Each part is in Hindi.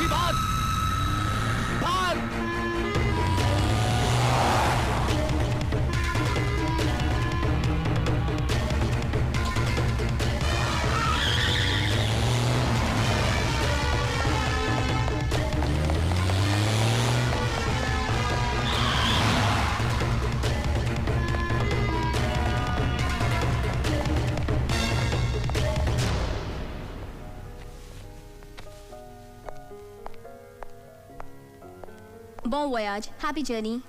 खुशी भाग भाग। Bon voyage. Happy journey.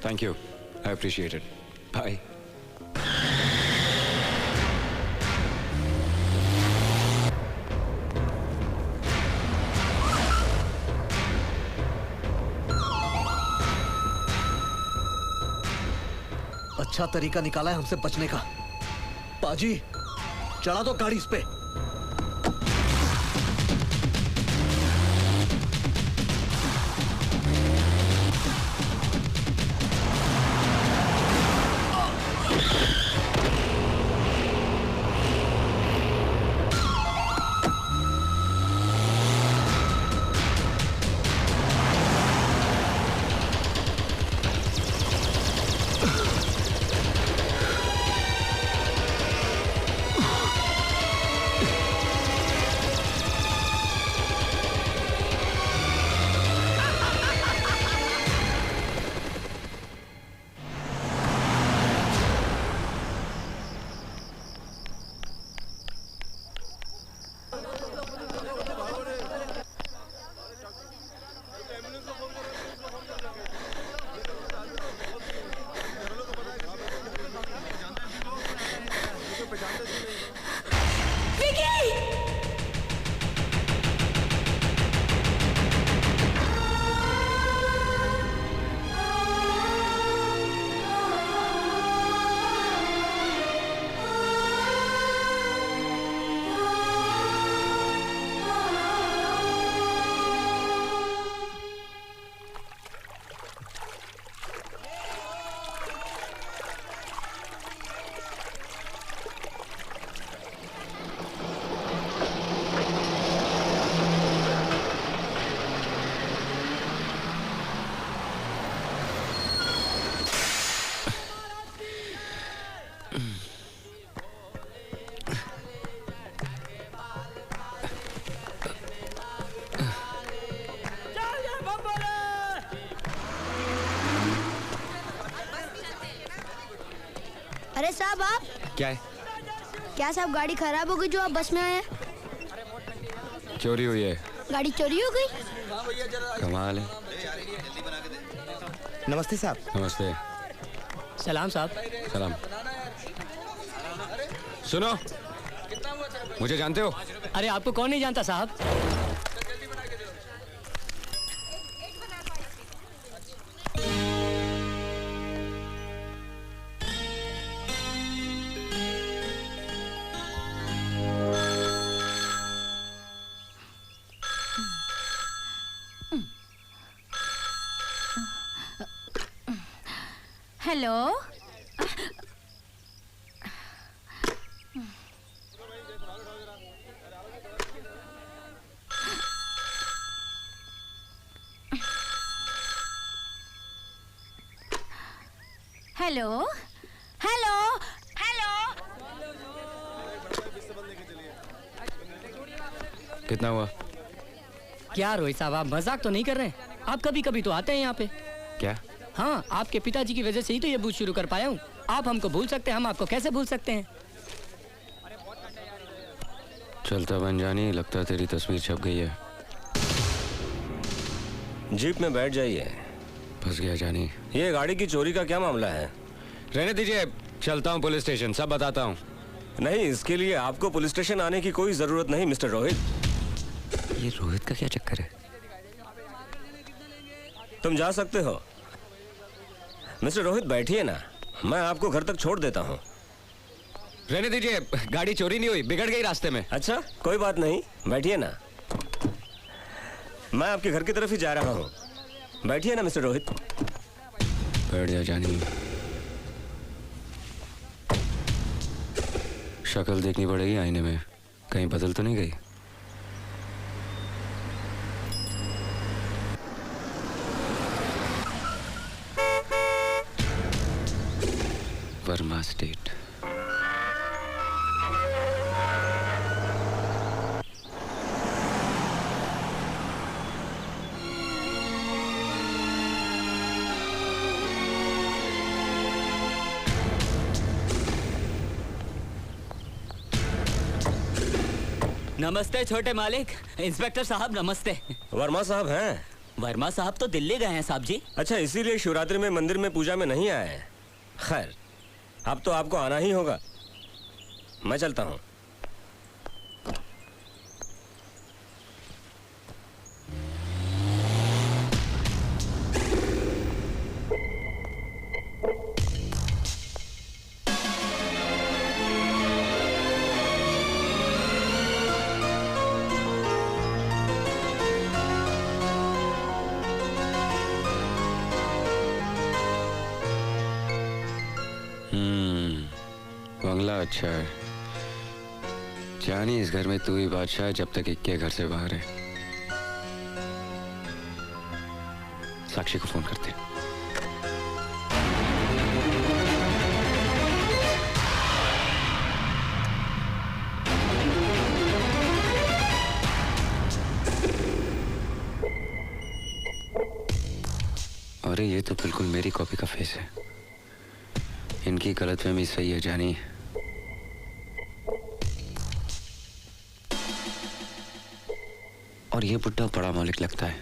Thank you. I appreciate it. Bye. अच्छा तरीका निकाला है हमसे बचने का। पाजी, चढ़ा दो गाड़ी इस पे। अरे साहब आप क्या है? क्या साहब गाड़ी खराब हो गई जो आप बस में आए हैं? चोरी हुई है। गाड़ी चोरी हो गई? कमाल है। नमस्ते साहब। नमस्ते। सलाम साहब। सलाम। सुनो, मुझे जानते हो? अरे आपको कौन नहीं जानता साहब। हेलो। Hello hello hello. कितना हुआ? क्या रोहित साहब आप मजाक तो नहीं कर रहे हैं? आप कभी कभी तो आते हैं यहाँ पे। क्या? हाँ, आपके पिताजी की वजह से ही तो ये बूथ शुरू कर पाया हूँ। आप हमको भूल सकते हैं, हम आपको कैसे भूल सकते हैं? चलता बन जानी, लगता तेरी तस्वीर छप गई है। जीप में बैठ जाइए। फंस गया जानी। ये गाड़ी की चोरी का क्या मामला है? रहने दीजिए, चलता हूँ पुलिस स्टेशन, सब बताता हूँ। नहीं, इसके लिए आपको पुलिस स्टेशन आने की कोई जरूरत नहीं मिस्टर रोहित। ये रोहित का क्या चक्कर है? तुम जा सकते हो। मिस्टर रोहित बैठिए ना, मैं आपको घर तक छोड़ देता हूँ। रहने दीजिए, गाड़ी चोरी नहीं हुई, बिगड़ गई रास्ते में। अच्छा, कोई बात नहीं, बैठिए ना। मैं आपके घर की तरफ ही जा रहा हूँ। बैठिए ना मिस्टर रोहित। बैठ जा जानी। शक्ल देखनी पड़ेगी आईने में, कहीं बदल तो नहीं गई? वर्मा स्टेट। नमस्ते छोटे मालिक। इंस्पेक्टर साहब नमस्ते। वर्मा साहब हैं? वर्मा साहब तो दिल्ली गए हैं साहब जी। अच्छा, इसीलिए शिवरात्रि में मंदिर में पूजा में नहीं आए हैं। खैर, अब तो आपको आना ही होगा। मैं चलता हूँ। बंगला अच्छा है। जानी, इस घर में तू ही बादशाह है जब तक इक्के घर से बाहर है। साक्षी को फोन करते हैं। अरे ये तो बिल्कुल मेरी कॉपी का फेस है। इनकी गलतफहमी सही है जानी। और ये बुड्ढा बड़ा मालिक लगता है।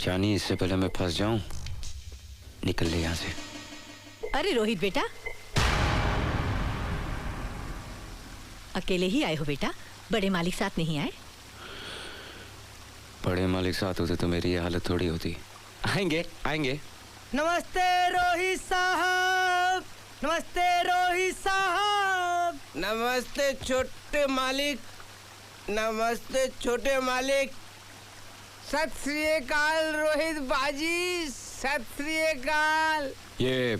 जानी, इससे पहले मैं फंस जाऊं, निकल ले यहां से। अरे रोहित बेटा, अकेले ही आए हो बेटा? बड़े मालिक साथ नहीं आए? बड़े मालिक साथ होते तो मेरी ये हालत थोड़ी होती। आएंगे आएंगे। नमस्ते रोहित साहब। नमस्ते रोहित साहब। नमस्ते छोटे मालिक। नमस्ते छोटे मालिक। सत श्री अकाल रोहित बाजी। सत श्री अकाल। ये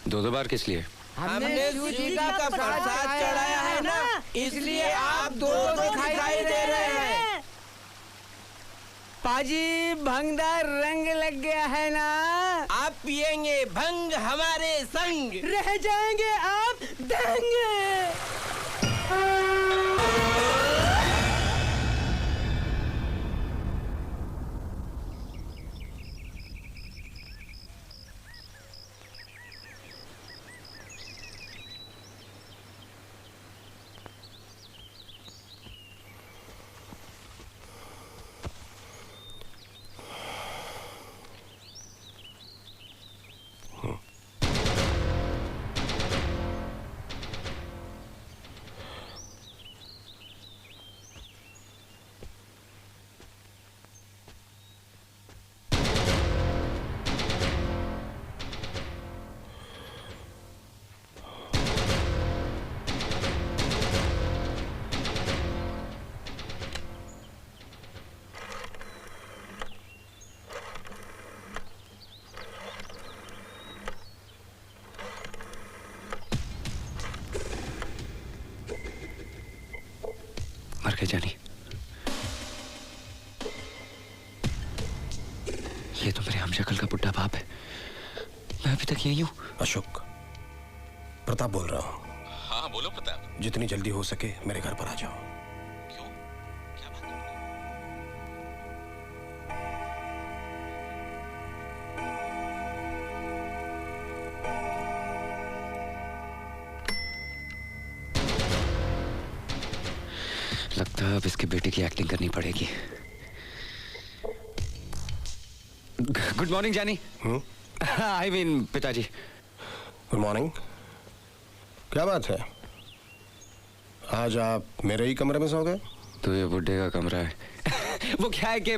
दो बार किस लिए? हमने शिव जी का प्रसाद चढ़ाया है ना, इसलिए आप दो दिखाई दे रहे हैं। पाजी, भंगदार रंग लग गया है ना। आप पिएंगे भंग हमारे संग, रह जाएंगे आप देंगे। मर गए जानी। ये तो मेरे हमशक्ल का बुड्ढा बाप है। मैं अभी तक यही हूँ। अशोक, प्रताप बोल रहा हूँ। हाँ बोलो प्रताप। जितनी जल्दी हो सके मेरे घर पर आ जाओ। क्यों, क्या बात है? लगता है अब इसके बेटे की एक्टिंग करनी पड़ेगी। गुड मॉर्निंग जानी। आई मीन पिताजी। Good morning. क्या बात है, आज आप मेरे ही कमरे में सो गए? तो ये बुड्ढे का कमरा है। वो क्या है कि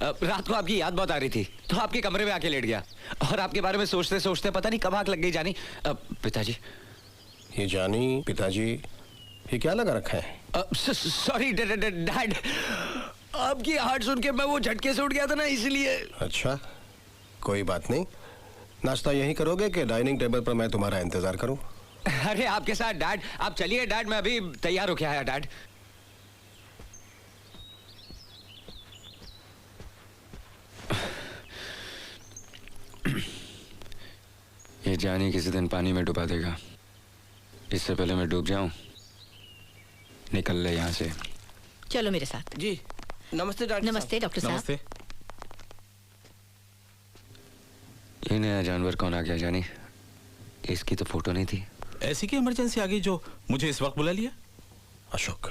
रात को आपकी याद बहुत आ रही थी तो आपके कमरे में आके लेट गया और आपके बारे में सोचते सोचते पता नहीं कब आंख लग गई जानी। पिताजी। ये जानी, पिताजी, ये क्या लगा रखा है? सॉरी डैड, आपकी हार्ट सुन के मैं वो झटके से उठ गया था ना, इसलिए। अच्छा, कोई बात नहीं। नाश्ता यहीं करोगे कि डाइनिंग टेबल पर मैं तुम्हारा इंतजार करूं? अरे आपके साथ डैड। आप चलिए डैड, मैं अभी तैयार होके आया डैड। ये जानी किसी दिन पानी में डुबा देगा। इससे पहले मैं डूब जाऊं, निकल ले यहाँ से। चलो मेरे साथ। जी नमस्ते डॉक्टर। नमस्ते डॉक्टर साहब। नमस्ते। ये नया जानवर कौन आ गया जानी? इसकी तो फोटो नहीं थी। ऐसी की इमरजेंसी आ गई जो मुझे इस वक्त बुला लिया? अशोक,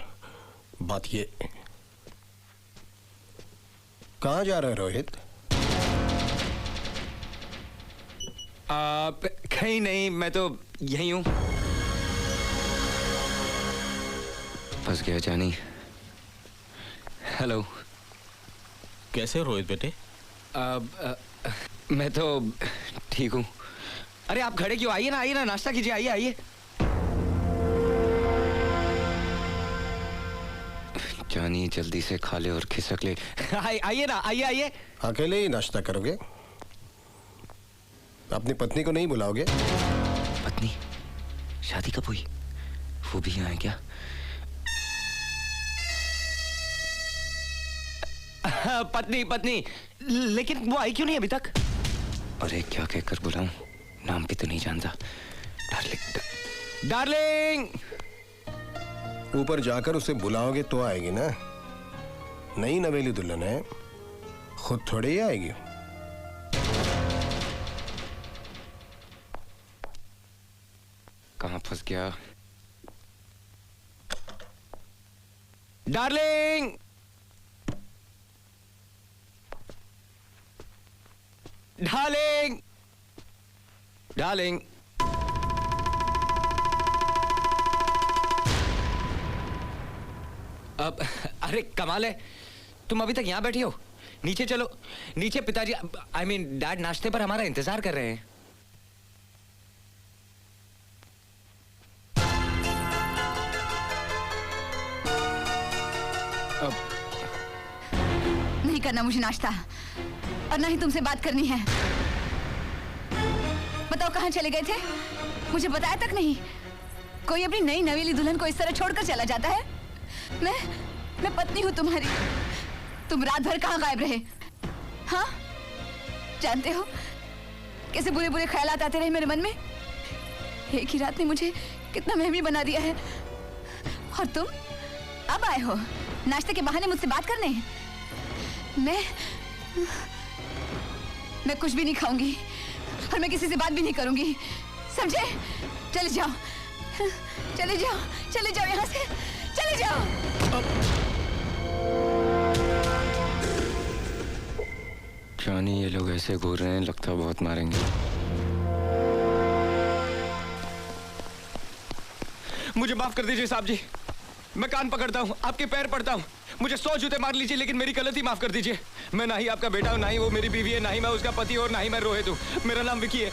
बात ये, कहाँ जा रहे हो रोहित? कहीं नहीं, मैं तो यहीं हूं। फंस गया जानी। हेलो। कैसे हो रोहित बेटे? मैं तो ठीक हूं। अरे आप खड़े क्यों? आइए ना, नाश्ता कीजिए, आइए। जानी जल्दी से खा ले और खिसक ले। आइए ना, आइए। अकेले ही नाश्ता करोगे? अपनी पत्नी को नहीं बुलाओगे? पत्नी? शादी कब हुई? वो भी यहाँ है क्या? पत्नी, लेकिन वो आई क्यों नहीं अभी तक? अरे क्या कहकर बुलाऊं? नाम भी तो नहीं जानता। डार्लिंग। ऊपर जाकर उसे बुलाओगे तो आएगी ना। नई नवेली दुल्हन है, खुद थोड़ी ही आएगी। कहाँ फंस गया? डार्लिंग। डार्लिंग। अब अरे कमाल है, तुम अभी तक यहाँ बैठी हो? नीचे चलो, नीचे पिताजी डैड नाश्ते पर हमारा इंतजार कर रहे हैं। नहीं करना मुझे नाश्ता, और ना ही तुमसे बात करनी है। बताओ कहाँ चले गए थे? मुझे बताया तक नहीं। कोई अपनी नई नवेली दुल्हन को इस तरह छोड़कर चला जाता है? मैं पत्नी हूँ तुम्हारी। तुम रात भर कहाँ गायब रहे? हाँ, जानते हो कैसे बुरे बुरे ख्यालात आते रहे मेरे मन में। एक ही रात ने मुझे कितना महमी बना दिया है। और तुम अब आए हो नाश्ते के बहाने मुझसे बात करने। मैं कुछ भी नहीं खाऊंगी और मैं किसी से बात भी नहीं करूंगी, समझे? चले जाओ यहाँ से, चले जाओ। जानी ये लोग ऐसे घूर रहे हैं, लगता बहुत मारेंगे। मुझे माफ कर दीजिए साहब जी, मैं कान पकड़ता हूँ, आपके पैर पड़ता हूँ। मुझे 100 जूते मार लीजिए, लेकिन मेरी गलती माफ कर दीजिए। मैं ना ही आपका बेटा हूँ, ना ही वो मेरी बीवी है, ना ही मैं उसका पति और ना ही मैं रोहित हूँ। मेरा नाम विकी है।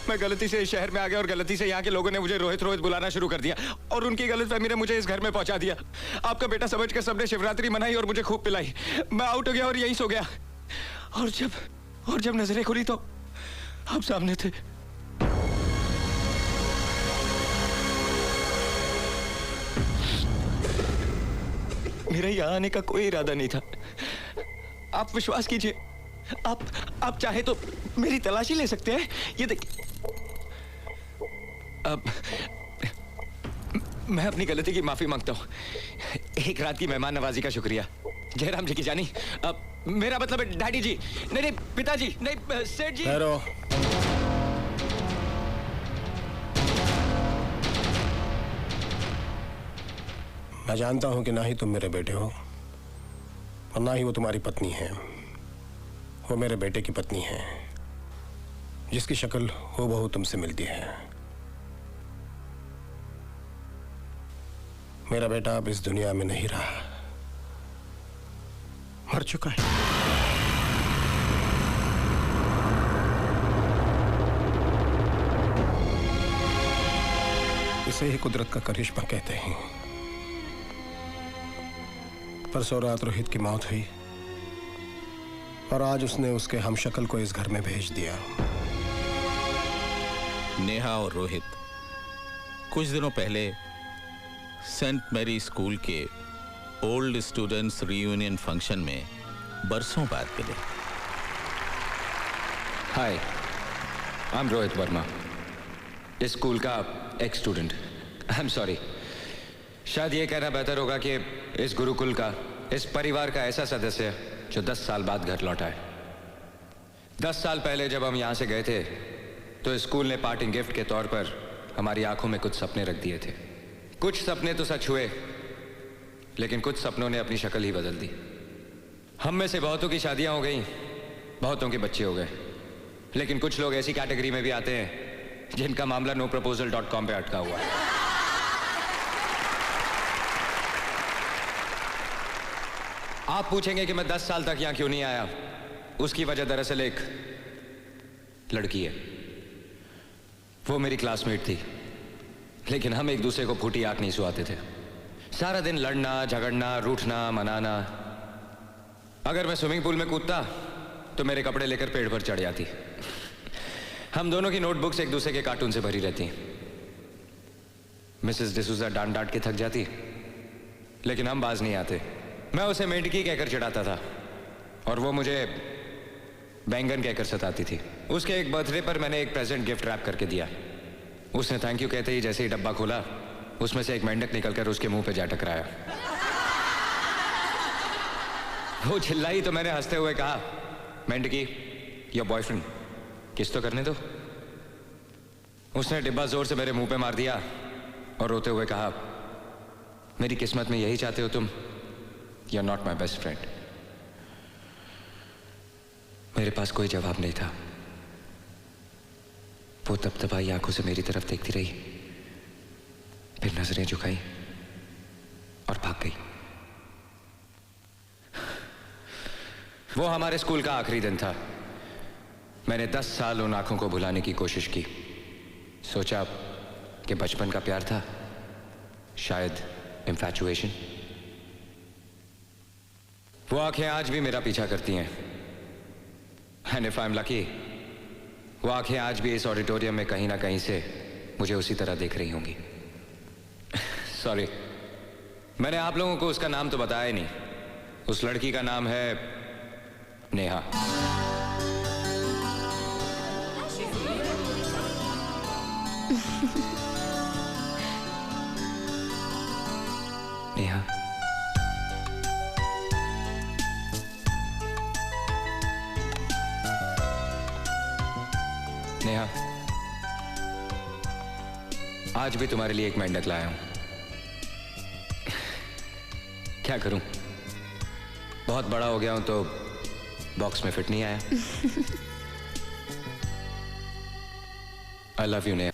मैं गलती से इस शहर में आ गया और गलती से यहाँ के लोगों ने मुझे रोहित बुलाना शुरू कर दिया, और उनकी गलतफहमी ने मुझे इस घर में पहुंचा दिया। आपका बेटा समझ के सबने शिवरात्रि मनाई और मुझे खूब पिलाई। मैं आउट हो गया और यहीं सो गया। और जब नजरें खुली तो आप सामने थे। मेरा यहाँ आने का कोई इरादा नहीं था। आप विश्वास कीजिए, आप चाहे तो मेरी तलाशी ले सकते हैं। ये देखिए, अब मैं अपनी गलती की माफी मांगता हूँ। एक रात की मेहमान नवाजी का शुक्रिया। जयराम जी की जानी, अब मेरा मतलब है डैडी जी, नहीं पिताजी, नहीं सेठ जी। मैं जानता हूं कि ना ही तुम मेरे बेटे हो और ना ही वो तुम्हारी पत्नी है। वो मेरे बेटे की पत्नी है, जिसकी शक्ल हूबहू तुमसे मिलती है। मेरा बेटा अब इस दुनिया में नहीं रहा, मर चुका है। इसे ही कुदरत का करिश्मा कहते हैं। परसों रात रोहित की मौत हुई और आज उसने उसके हमशक्ल को इस घर में भेज दिया। नेहा और रोहित कुछ दिनों पहले सेंट मैरी स्कूल के ओल्ड स्टूडेंट्स रियूनियन फंक्शन में बरसों बाद मिले। हाय, आई एम रोहित वर्मा। इस स्कूल का एक स्टूडेंट। आई एम सॉरी, शायद ये कहना बेहतर होगा कि इस गुरुकुल का, इस परिवार का ऐसा सदस्य जो 10 साल बाद घर लौटा है। 10 साल पहले जब हम यहाँ से गए थे तो स्कूल ने पार्टिंग गिफ्ट के तौर पर हमारी आंखों में कुछ सपने रख दिए थे। कुछ सपने तो सच हुए, लेकिन कुछ सपनों ने अपनी शक्ल ही बदल दी। हम में से बहुतों की शादियां हो गई, बहुतों के बच्चे हो गए, लेकिन कुछ लोग ऐसी कैटेगरी में भी आते हैं जिनका मामला noproposal.com पे अटका हुआ है। आप पूछेंगे कि मैं 10 साल तक यहां क्यों नहीं आया। उसकी वजह दरअसल एक लड़की है। वो मेरी क्लासमेट थी, लेकिन हम एक दूसरे को फूटी आंख नहीं सुहाते थे। सारा दिन लड़ना, झगड़ना, रूठना, मनाना। अगर मैं स्विमिंग पूल में कूदता तो मेरे कपड़े लेकर पेड़ पर चढ़ जाती। हम दोनों की नोटबुक्स एक दूसरे के कार्टून से भरी रहती। मिसेस डिसूजा डांट डांट के थक जाती, लेकिन हम बाज नहीं आते। मैं उसे मेंढकी कहकर चिढ़ाता था और वो मुझे बैंगन कहकर सताती थी। उसके एक बर्थडे पर मैंने एक प्रेजेंट गिफ्ट रैप करके दिया। उसने थैंक यू कहते ही जैसे ही डब्बा खोला, उसमें से एक मेंढक निकलकर उसके मुंह पे जा टकराया। वो चिल्लाई तो मैंने हंसते हुए कहा, मेंढकी, योर बॉयफ्रेंड, किस तो करने दो। उसने डिब्बा जोर से मेरे मुंह पे मार दिया और रोते हुए कहा, मेरी किस्मत में यही चाहते हो तुम? You are not my best friend. मेरे पास कोई जवाब नहीं था। वो तपतपाई आंखों से मेरी तरफ देखती रही, फिर नजरें झुकाई और भाग गई। वो हमारे स्कूल का आखिरी दिन था। मैंने 10 साल उन आंखों को भुलाने की कोशिश की। सोचा कि बचपन का प्यार था, शायद इंफैचुएशन। वो आंखें आज भी मेरा पीछा करती हैं। And if I am lucky, वो आंखें आज भी इस ऑडिटोरियम में कहीं ना कहीं से मुझे उसी तरह देख रही होंगी। सॉरी, मैंने आप लोगों को उसका नाम तो बताया ही नहीं। उस लड़की का नाम है नेहा। नेहा, नेहा, आज भी तुम्हारे लिए एक मेंढक लाया हूं। क्या करूं, बहुत बड़ा हो गया हूं तो बॉक्स में फिट नहीं आया। I love you Neha.